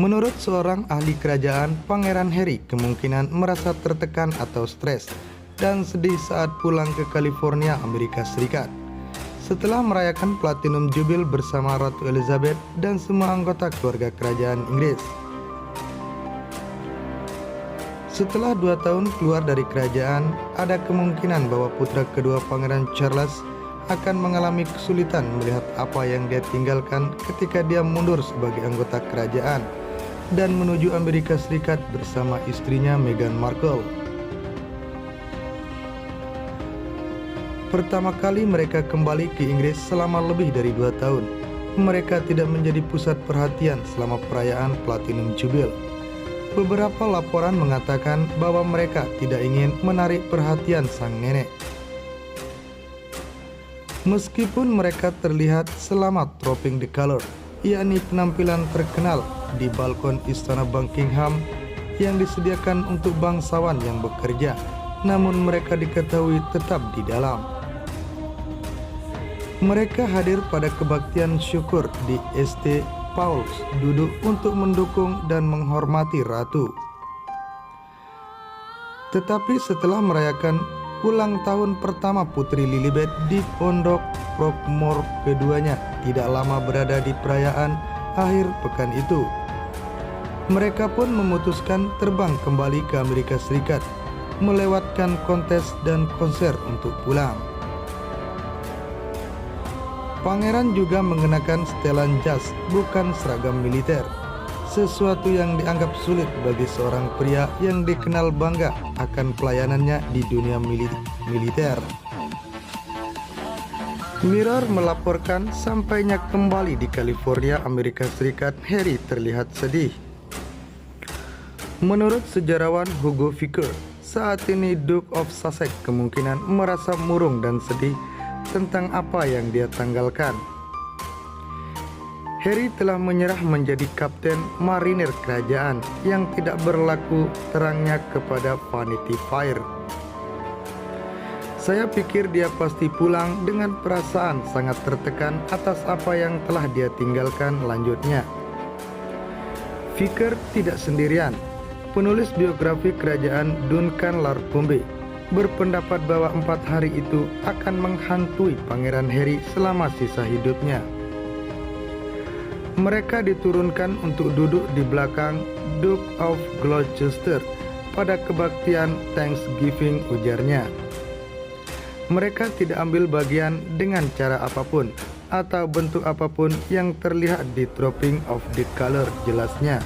Menurut seorang ahli kerajaan, Pangeran Harry kemungkinan merasa tertekan atau stres dan sedih saat pulang ke California, Amerika Serikat, setelah merayakan Platinum Jubilee bersama Ratu Elizabeth dan semua anggota keluarga kerajaan Inggris. Setelah 2 tahun keluar dari kerajaan, ada kemungkinan bahwa putra kedua Pangeran Charles akan mengalami kesulitan melihat apa yang dia tinggalkan ketika dia mundur sebagai anggota kerajaan dan menuju Amerika Serikat bersama istrinya Meghan Markle. Pertama kali mereka kembali ke Inggris selama lebih dari 2 tahun, mereka tidak menjadi pusat perhatian selama perayaan Platinum Jubilee. Beberapa laporan mengatakan bahwa mereka tidak ingin menarik perhatian sang nenek. Meskipun mereka terlihat selama Trooping the Colour, yakni penampilan terkenal di balkon Istana Buckingham yang disediakan untuk bangsawan yang bekerja, namun mereka diketahui tetap di dalam. Mereka hadir pada kebaktian syukur di St. Paul's, duduk untuk mendukung dan menghormati Ratu. Tetapi setelah merayakan ulang tahun pertama Putri Lilibet di Pondok Frogmore keduanya tidak lama berada di perayaan akhir pekan itu, mereka pun memutuskan terbang kembali ke Amerika Serikat, melewatkan kontes dan konser untuk pulang. Pangeran juga mengenakan setelan jas, bukan seragam militer, sesuatu yang dianggap sulit bagi seorang pria yang dikenal bangga akan pelayanannya di dunia militer. Mirror melaporkan sampainya kembali di California, Amerika Serikat, Harry terlihat sedih. Menurut sejarawan Hugo Vickers, saat ini Duke of Sussex kemungkinan merasa murung dan sedih tentang apa yang dia tanggalkan. Harry telah menyerah menjadi kapten marinir kerajaan yang tidak berlaku terangnya kepada Vanity Fair. Saya pikir dia pasti pulang dengan perasaan sangat tertekan atas apa yang telah dia tinggalkan, lanjutnya. Vickers tidak sendirian. Penulis biografi kerajaan Duncan Larcombe berpendapat bahwa 4 hari itu akan menghantui Pangeran Harry selama sisa hidupnya. Mereka diturunkan untuk duduk di belakang Duke of Gloucester pada kebaktian Thanksgiving, ujarnya. Mereka tidak ambil bagian dengan cara apapun atau bentuk apapun yang terlihat di Trooping of the Colour, jelasnya.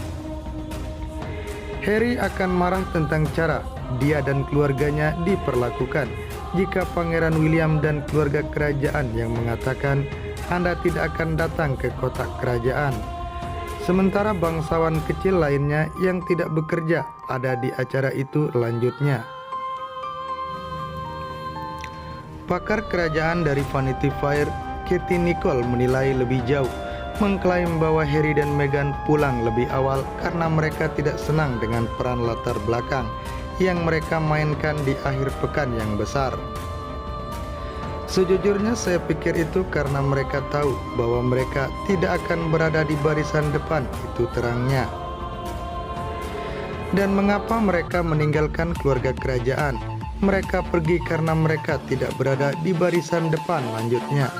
Harry akan marah tentang cara dia dan keluarganya diperlakukan jika Pangeran William dan keluarga kerajaan yang mengatakan Anda tidak akan datang ke kotak kerajaan, sementara bangsawan kecil lainnya yang tidak bekerja ada di acara itu, lanjutnya. Pakar kerajaan dari Vanity Fair, Katie Nicholl, menilai lebih jauh, mengklaim bahwa Harry dan Meghan pulang lebih awal karena mereka tidak senang dengan peran latar belakang yang mereka mainkan di akhir pekan yang besar. Sejujurnya saya pikir itu karena mereka tahu bahwa mereka tidak akan berada di barisan depan, itu terangnya. Dan mengapa mereka meninggalkan keluarga kerajaan? Mereka pergi karena mereka tidak berada di barisan depan, lanjutnya.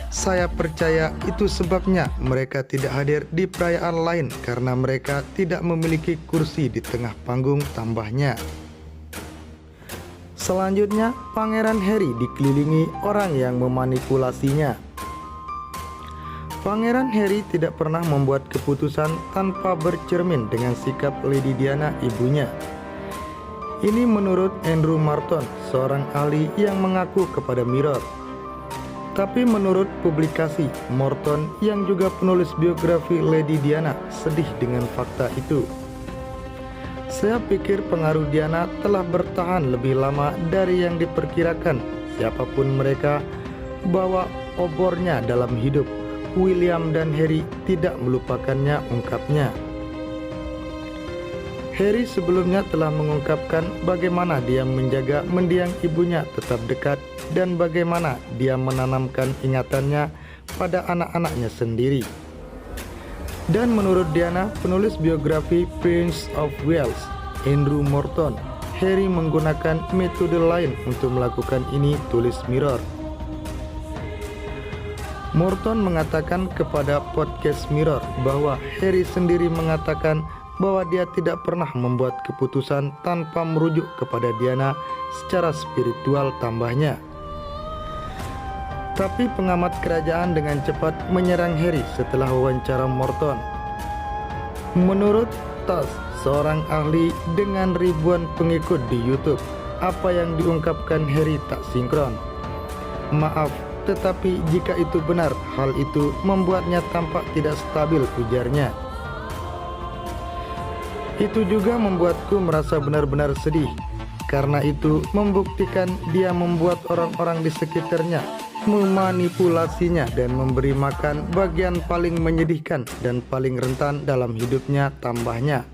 Saya percaya itu sebabnya mereka tidak hadir di perayaan lain karena mereka tidak memiliki kursi di tengah panggung, tambahnya. Selanjutnya, Pangeran Harry dikelilingi orang yang memanipulasinya. Pangeran Harry tidak pernah membuat keputusan tanpa bercermin dengan sikap Lady Diana, ibunya. Ini menurut Andrew Marton, seorang ahli yang mengaku kepada Mirror. Tapi menurut publikasi, Morton yang juga penulis biografi Lady Diana sedih dengan fakta itu. Saya pikir pengaruh Diana telah bertahan lebih lama dari yang diperkirakan. Siapapun mereka, bawa obornya dalam hidup. William dan Harry tidak melupakannya, ungkapnya. Harry sebelumnya telah mengungkapkan bagaimana dia menjaga mendiang ibunya tetap dekat dan bagaimana dia menanamkan ingatannya pada anak-anaknya sendiri. Dan menurut Diana, penulis biografi Prince of Wales, Andrew Morton, Harry menggunakan metode lain untuk melakukan ini, tulis Mirror. Morton mengatakan kepada podcast Mirror bahwa Harry sendiri mengatakan bahwa dia tidak pernah membuat keputusan tanpa merujuk kepada Diana secara spiritual, tambahnya. Tapi pengamat kerajaan dengan cepat menyerang Harry setelah wawancara Morton. Menurut Tas, seorang ahli dengan ribuan pengikut di YouTube, apa yang diungkapkan Harry tak sinkron. Maaf, tetapi jika itu benar, hal itu membuatnya tampak tidak stabil, ujarnya. Itu juga membuatku merasa benar-benar sedih. Karena itu membuktikan dia membuat orang-orang di sekitarnya memanipulasinya dan memberi makan bagian paling menyedihkan dan paling rentan dalam hidupnya, tambahnya.